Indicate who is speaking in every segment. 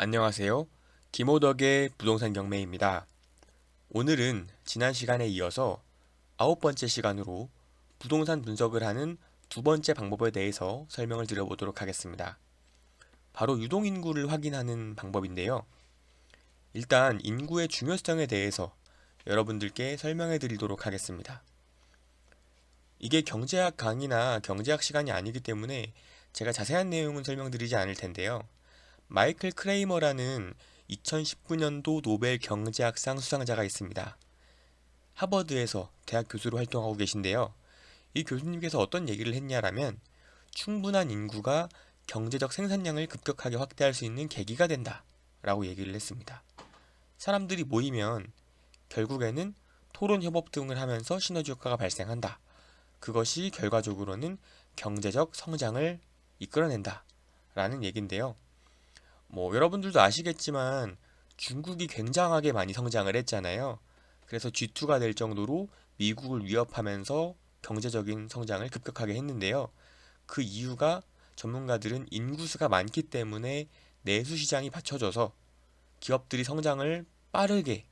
Speaker 1: 안녕하세요. 김호덕의 부동산 경매입니다. 오늘은 지난 시간에 이어서 9번째 시간으로 부동산 분석을 하는 두 번째 방법에 대해서 설명을 드려보도록 하겠습니다. 바로 유동인구를 확인하는 방법인데요. 일단 인구의 중요성에 대해서 여러분들께 설명해 드리도록 하겠습니다. 이게 경제학 강의나 경제학 시간이 아니기 때문에 제가 자세한 내용은 설명드리지 않을 텐데요. 마이클 크레이머라는 2019년도 노벨 경제학상 수상자가 있습니다. 하버드에서 대학 교수로 활동하고 계신데요. 이 교수님께서 어떤 얘기를 했냐라면 충분한 인구가 경제적 생산량을 급격하게 확대할 수 있는 계기가 된다 라고 얘기를 했습니다. 사람들이 모이면 결국에는 토론 협업 등을 하면서 시너지 효과가 발생한다. 그것이 결과적으로는 경제적 성장을 이끌어낸다 라는 얘기인데요. 여러분들도 아시겠지만 중국이 굉장하게 많이 성장을 했잖아요. 그래서 G2가 될 정도로 미국을 위협하면서 경제적인 성장을 급격하게 했는데요. 그 이유가 전문가들은 인구수가 많기 때문에 내수 시장이 받쳐져서 기업들이 성장을 빠르게,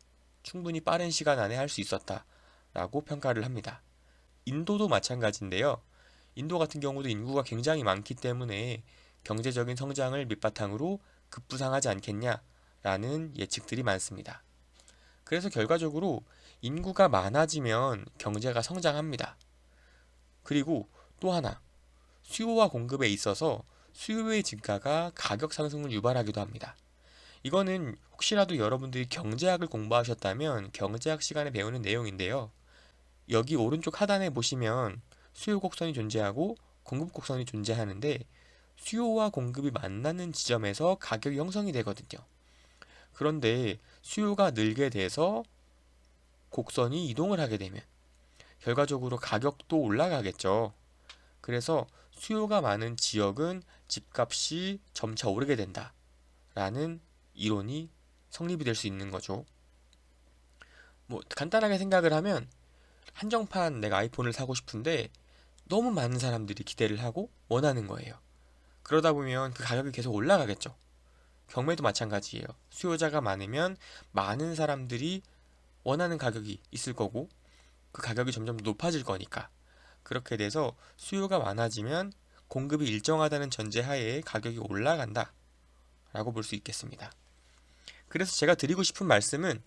Speaker 1: 충분히 빠른 시간 안에 할 수 있었다라고 평가를 합니다. 인도도 마찬가지인데요. 인도 같은 경우도 인구가 굉장히 많기 때문에 경제적인 성장을 밑바탕으로 급부상하지 않겠냐라는 예측들이 많습니다. 그래서 결과적으로 인구가 많아지면 경제가 성장합니다. 그리고 또 하나, 수요와 공급에 있어서 수요의 증가가 가격 상승을 유발하기도 합니다. 이거는 혹시라도 여러분들이 경제학을 공부하셨다면 경제학 시간에 배우는 내용인데요. 여기 오른쪽 하단에 보시면 수요 곡선이 존재하고 공급 곡선이 존재하는데 수요와 공급이 만나는 지점에서 가격이 형성이 되거든요. 그런데 수요가 늘게 돼서 곡선이 이동을 하게 되면 결과적으로 가격도 올라가겠죠. 그래서 수요가 많은 지역은 집값이 점차 오르게 된다라는 이론이 성립이 될 수 있는 거죠. 간단하게 생각을 하면 한정판 내가 아이폰을 사고 싶은데 너무 많은 사람들이 기대를 하고 원하는 거예요. 그러다 보면 그 가격이 계속 올라가겠죠. 경매도 마찬가지예요. 수요자가 많으면 많은 사람들이 원하는 가격이 있을 거고 그 가격이 점점 높아질 거니까 그렇게 돼서 수요가 많아지면 공급이 일정하다는 전제하에 가격이 올라간다 라고 볼 수 있겠습니다. 그래서 제가 드리고 싶은 말씀은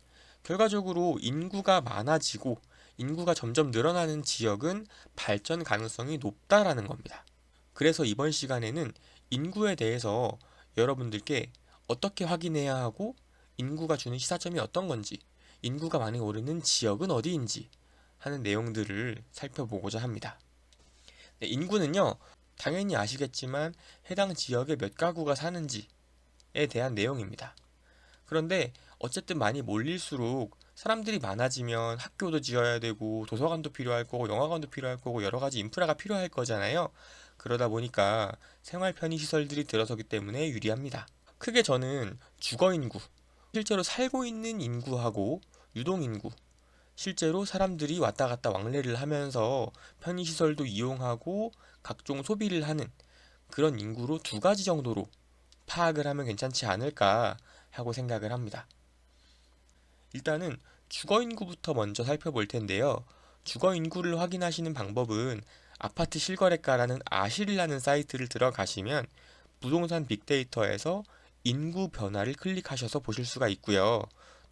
Speaker 1: 결과적으로 인구가 많아지고 인구가 점점 늘어나는 지역은 발전 가능성이 높다라는 겁니다. 그래서 이번 시간에는 인구에 대해서 여러분들께 어떻게 확인해야 하고 인구가 주는 시사점이 어떤 건지, 인구가 많이 오르는 지역은 어디인지 하는 내용들을 살펴보고자 합니다. 네, 인구는요, 당연히 아시겠지만 해당 지역에 몇 가구가 사는지에 대한 내용입니다. 그런데 어쨌든 많이 몰릴수록 사람들이 많아지면 학교도 지어야 되고 도서관도 필요할 거고 영화관도 필요할 거고 여러 가지 인프라가 필요할 거잖아요. 그러다 보니까 생활 편의 시설들이 들어서기 때문에 유리합니다. 크게 저는 주거 인구, 실제로 살고 있는 인구하고 유동 인구, 실제로 사람들이 왔다 갔다 왕래를 하면서 편의 시설도 이용하고 각종 소비를 하는 그런 인구로 두 가지 정도로 파악을 하면 괜찮지 않을까 하고 생각을 합니다. 일단은 주거인구부터 먼저 살펴볼 텐데요. 주거인구를 확인하시는 방법은 아파트 실거래가라는 아실이라는 사이트를 들어가시면 부동산 빅데이터에서 인구 변화를 클릭하셔서 보실 수가 있고요.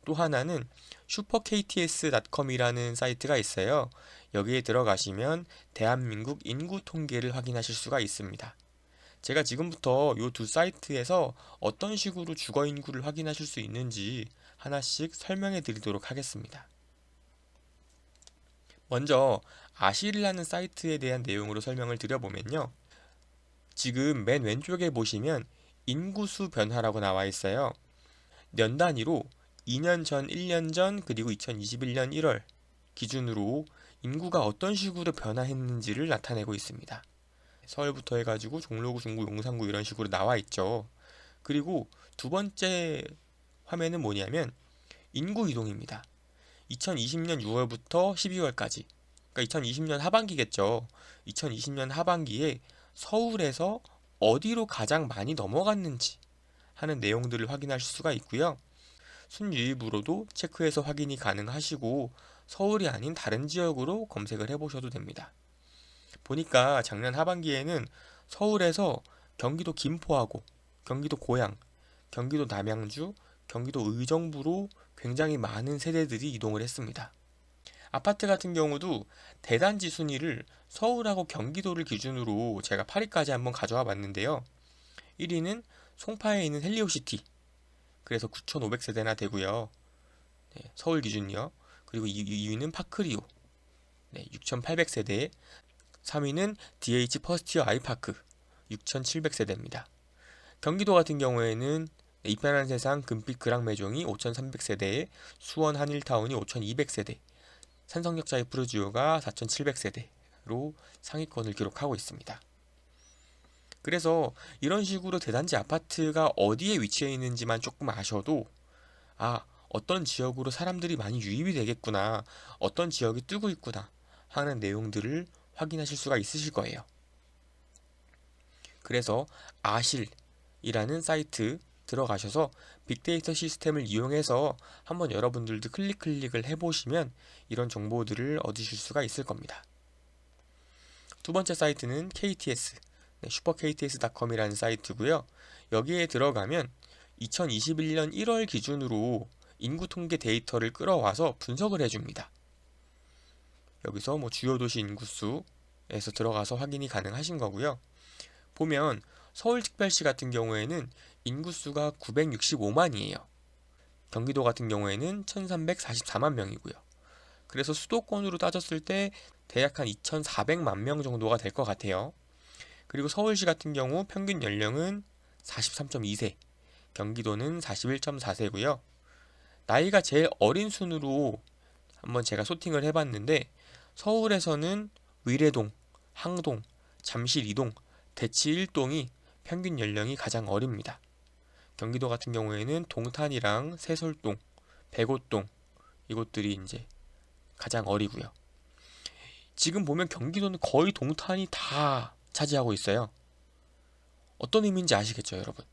Speaker 1: 또 하나는 superkts.com이라는 사이트가 있어요. 여기에 들어가시면 대한민국 인구 통계를 확인하실 수가 있습니다. 제가 지금부터 이 두 사이트에서 어떤 식으로 주거 인구를 확인하실 수 있는지 하나씩 설명해 드리도록 하겠습니다. 먼저 아실이라는 사이트에 대한 내용으로 설명을 드려보면요. 지금 맨 왼쪽에 보시면 인구수 변화라고 나와 있어요. 년 단위로 2년 전, 1년 전, 그리고 2021년 1월 기준으로 인구가 어떤 식으로 변화했는지를 나타내고 있습니다. 서울부터 해가지고 종로구, 중구, 용산구 이런 식으로 나와 있죠. 그리고 두 번째 화면은 뭐냐면 인구 이동입니다. 2020년 6월부터 12월까지, 그러니까 2020년 하반기겠죠. 2020년 하반기에 서울에서 어디로 가장 많이 넘어갔는지 하는 내용들을 확인하실 수가 있고요. 순유입으로도 체크해서 확인이 가능하시고 서울이 아닌 다른 지역으로 검색을 해보셔도 됩니다. 보니까 작년 하반기에는 서울에서 경기도 김포하고 경기도 고양, 경기도 남양주, 경기도 의정부로 굉장히 많은 세대들이 이동을 했습니다. 아파트 같은 경우도 대단지 순위를 서울하고 경기도를 기준으로 제가 8위까지 한번 가져와 봤는데요. 1위는 송파에 있는 헬리오시티, 그래서 9,500세대나 되고요. 네, 서울 기준이요. 그리고 2위는 파크리오, 네, 6,800세대. 3위는 DH 퍼스티어 아이파크, 6,700세대입니다. 경기도 같은 경우에는 이편한 세상 금빛 그랑매종이 5,300세대에 수원 한일타운이 5,200세대, 산성역자의 푸르지오가 4,700세대로 상위권을 기록하고 있습니다. 그래서 이런 식으로 대단지 아파트가 어디에 위치해 있는지만 조금 아셔도 어떤 지역으로 사람들이 많이 유입이 되겠구나, 어떤 지역이 뜨고 있구나 하는 내용들을 확인하실 수가 있으실 거예요. 그래서 아실이라는 사이트 들어가셔서 빅데이터 시스템을 이용해서 한번 여러분들도 클릭을 해보시면 이런 정보들을 얻으실 수가 있을 겁니다. 두 번째 사이트는 KTS, 슈퍼KTS.com이라는 사이트고요. 여기에 들어가면 2021년 1월 기준으로 인구 통계 데이터를 끌어와서 분석을 해줍니다. 여기서 주요 도시 인구수에서 들어가서 확인이 가능하신 거고요. 보면 서울특별시 같은 경우에는 인구수가 965만이에요. 경기도 같은 경우에는 1344만 명이고요. 그래서 수도권으로 따졌을 때 대략 한 2400만 명 정도가 될 것 같아요. 그리고 서울시 같은 경우 평균 연령은 43.2세, 경기도는 41.4세고요. 나이가 제일 어린 순으로 한번 제가 소팅을 해봤는데 서울에서는 위례동, 항동, 잠실 2동, 대치 1동이 평균 연령이 가장 어립니다. 경기도 같은 경우에는 동탄이랑 세솔동, 백오동 이곳들이 이제 가장 어리고요. 지금 보면 경기도는 거의 동탄이 다 차지하고 있어요. 어떤 의미인지 아시겠죠, 여러분?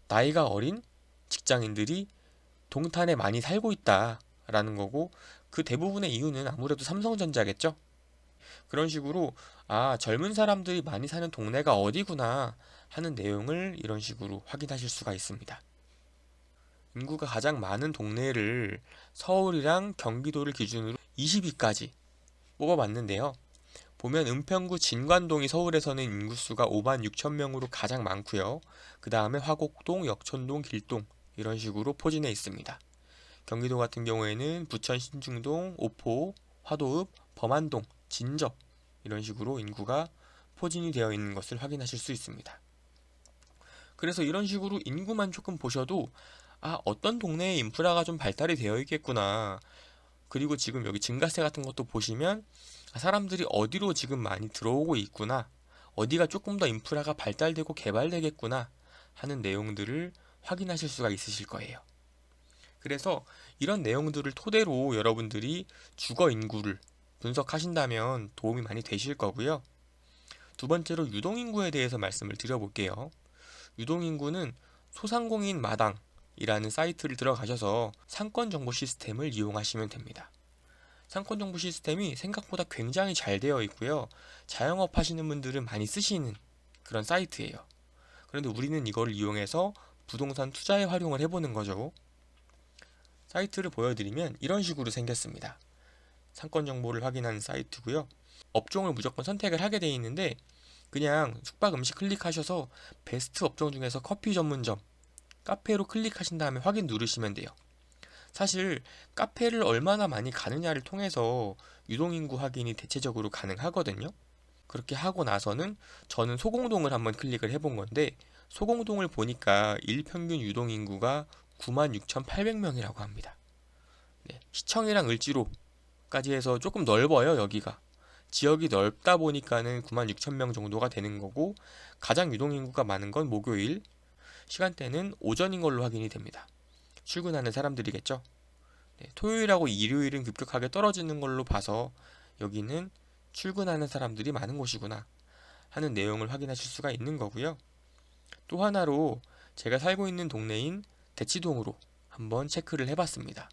Speaker 1: 나이가 어린 직장인들이 동탄에 많이 살고 있다라는 거고, 그 대부분의 이유는 아무래도 삼성전자겠죠? 그런 식으로 젊은 사람들이 많이 사는 동네가 어디구나 하는 내용을 이런 식으로 확인하실 수가 있습니다. 인구가 가장 많은 동네를 서울이랑 경기도를 기준으로 20위까지 뽑아봤는데요. 보면 은평구 진관동이 서울에서는 인구수가 5만 6천 명으로 가장 많고요. 그 다음에 화곡동, 역촌동, 길동 이런 식으로 포진해 있습니다. 경기도 같은 경우에는 부천 신중동, 오포, 화도읍, 범안동, 진접 이런 식으로 인구가 포진이 되어 있는 것을 확인하실 수 있습니다. 그래서 이런 식으로 인구만 조금 보셔도 어떤 동네에 인프라가 좀 발달이 되어 있겠구나. 그리고 지금 여기 증가세 같은 것도 보시면 사람들이 어디로 지금 많이 들어오고 있구나. 어디가 조금 더 인프라가 발달되고 개발되겠구나 하는 내용들을 확인하실 수가 있으실 거예요. 그래서 이런 내용들을 토대로 여러분들이 주거 인구를 분석하신다면 도움이 많이 되실 거고요. 두 번째로 유동인구에 대해서 말씀을 드려볼게요. 유동인구는 소상공인 마당이라는 사이트를 들어가셔서 상권정보 시스템을 이용하시면 됩니다. 상권정보 시스템이 생각보다 굉장히 잘 되어 있고요. 자영업 하시는 분들은 많이 쓰시는 그런 사이트예요. 그런데 우리는 이걸 이용해서 부동산 투자에 활용을 해보는 거죠. 사이트를 보여드리면 이런 식으로 생겼습니다. 상권 정보를 확인하는 사이트고요. 업종을 무조건 선택을 하게 되어 있는데 그냥 숙박 음식 클릭하셔서 베스트 업종 중에서 커피 전문점, 카페로 클릭하신 다음에 확인 누르시면 돼요. 사실 카페를 얼마나 많이 가느냐를 통해서 유동인구 확인이 대체적으로 가능하거든요. 그렇게 하고 나서는 저는 소공동을 한번 클릭을 해본 건데 소공동을 보니까 일평균 유동인구가 96,800명이라고 합니다. 네, 시청이랑 을지로까지 해서 조금 넓어요, 여기가. 지역이 넓다 보니까는 96,000명 정도가 되는 거고, 가장 유동인구가 많은 건 목요일, 시간대는 오전인 걸로 확인이 됩니다. 출근하는 사람들이겠죠. 네, 토요일하고 일요일은 급격하게 떨어지는 걸로 봐서 여기는 출근하는 사람들이 많은 곳이구나 하는 내용을 확인하실 수가 있는 거고요. 또 하나로 제가 살고 있는 동네인 대치동으로 한번 체크를 해봤습니다.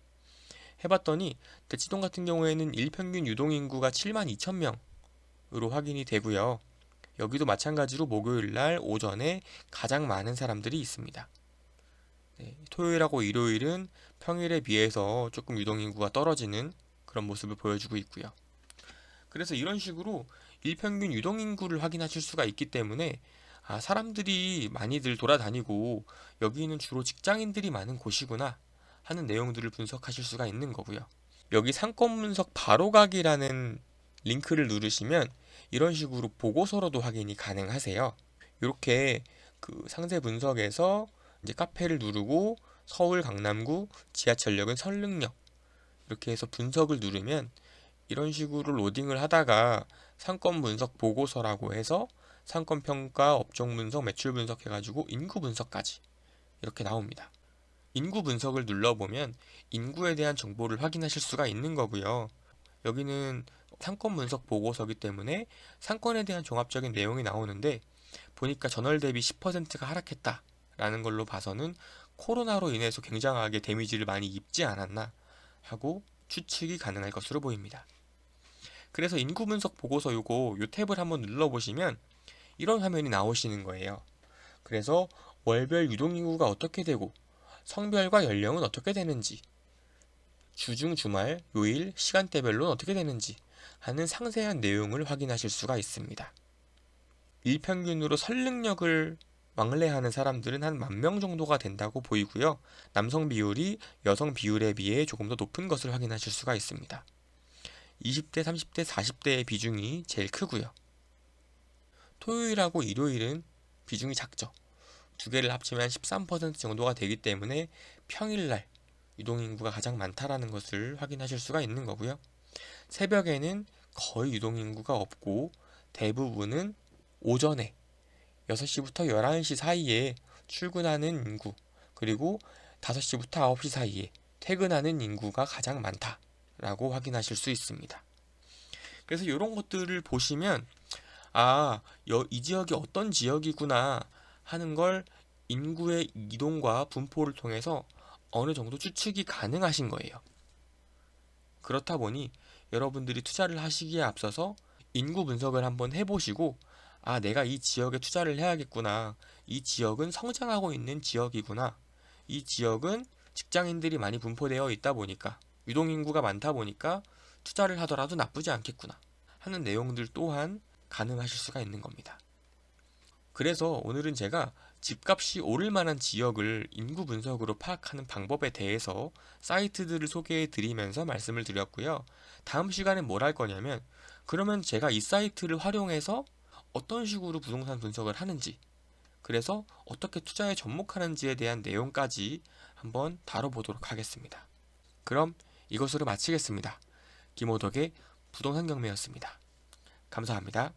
Speaker 1: 해봤더니 대치동 같은 경우에는 일평균 유동인구가 7만 2천 명으로 확인이 되고요. 여기도 마찬가지로 목요일날 오전에 가장 많은 사람들이 있습니다. 네, 토요일하고 일요일은 평일에 비해서 조금 유동인구가 떨어지는 그런 모습을 보여주고 있고요. 그래서 이런 식으로 일평균 유동인구를 확인하실 수가 있기 때문에 사람들이 많이들 돌아다니고 여기는 주로 직장인들이 많은 곳이구나 하는 내용들을 분석하실 수가 있는 거고요. 여기 상권 분석 바로가기라는 링크를 누르시면 이런 식으로 보고서로도 확인이 가능하세요. 이렇게 그 상세 분석에서 이제 카페를 누르고 서울 강남구, 지하철역은 설릉역 이렇게 해서 분석을 누르면 이런 식으로 로딩을 하다가 상권 분석 보고서라고 해서 상권 평가, 업종 분석, 매출 분석 해가지고 인구 분석까지 이렇게 나옵니다. 인구 분석을 눌러보면 인구에 대한 정보를 확인하실 수가 있는 거고요. 여기는 상권 분석 보고서기 때문에 상권에 대한 종합적인 내용이 나오는데 보니까 전월 대비 10%가 하락했다라는 걸로 봐서는 코로나로 인해서 굉장하게 데미지를 많이 입지 않았나 하고 추측이 가능할 것으로 보입니다. 그래서 인구 분석 보고서 요 탭을 한번 눌러보시면 이런 화면이 나오시는 거예요. 그래서 월별 유동인구가 어떻게 되고 성별과 연령은 어떻게 되는지 주중, 주말, 요일, 시간대별로는 어떻게 되는지 하는 상세한 내용을 확인하실 수가 있습니다. 일평균으로 설릉역을 왕래하는 사람들은 한 10,000명 정도가 된다고 보이고요. 남성 비율이 여성 비율에 비해 조금 더 높은 것을 확인하실 수가 있습니다. 20대, 30대, 40대의 비중이 제일 크고요. 토요일하고 일요일은 비중이 작죠. 두 개를 합치면 13% 정도가 되기 때문에 평일날 유동인구가 가장 많다라는 것을 확인하실 수가 있는 거고요. 새벽에는 거의 유동인구가 없고 대부분은 오전에 6시부터 11시 사이에 출근하는 인구 그리고 5시부터 9시 사이에 퇴근하는 인구가 가장 많다라고 확인하실 수 있습니다. 그래서 이런 것들을 보시면 이 지역이 어떤 지역이구나 하는 걸 인구의 이동과 분포를 통해서 어느 정도 추측이 가능하신 거예요. 그렇다 보니 여러분들이 투자를 하시기에 앞서서 인구 분석을 한번 해보시고 내가 이 지역에 투자를 해야겠구나. 이 지역은 성장하고 있는 지역이구나. 이 지역은 직장인들이 많이 분포되어 있다 보니까 유동인구가 많다 보니까 투자를 하더라도 나쁘지 않겠구나 하는 내용들 또한 가능하실 수가 있는 겁니다. 그래서 오늘은 제가 집값이 오를 만한 지역을 인구 분석으로 파악하는 방법에 대해서 사이트들을 소개해 드리면서 말씀을 드렸고요. 다음 시간에 뭘 할 거냐면 그러면 제가 이 사이트를 활용해서 어떤 식으로 부동산 분석을 하는지 그래서 어떻게 투자에 접목하는지에 대한 내용까지 한번 다뤄보도록 하겠습니다. 그럼 이것으로 마치겠습니다. 김호덕의 부동산 경매였습니다. 감사합니다.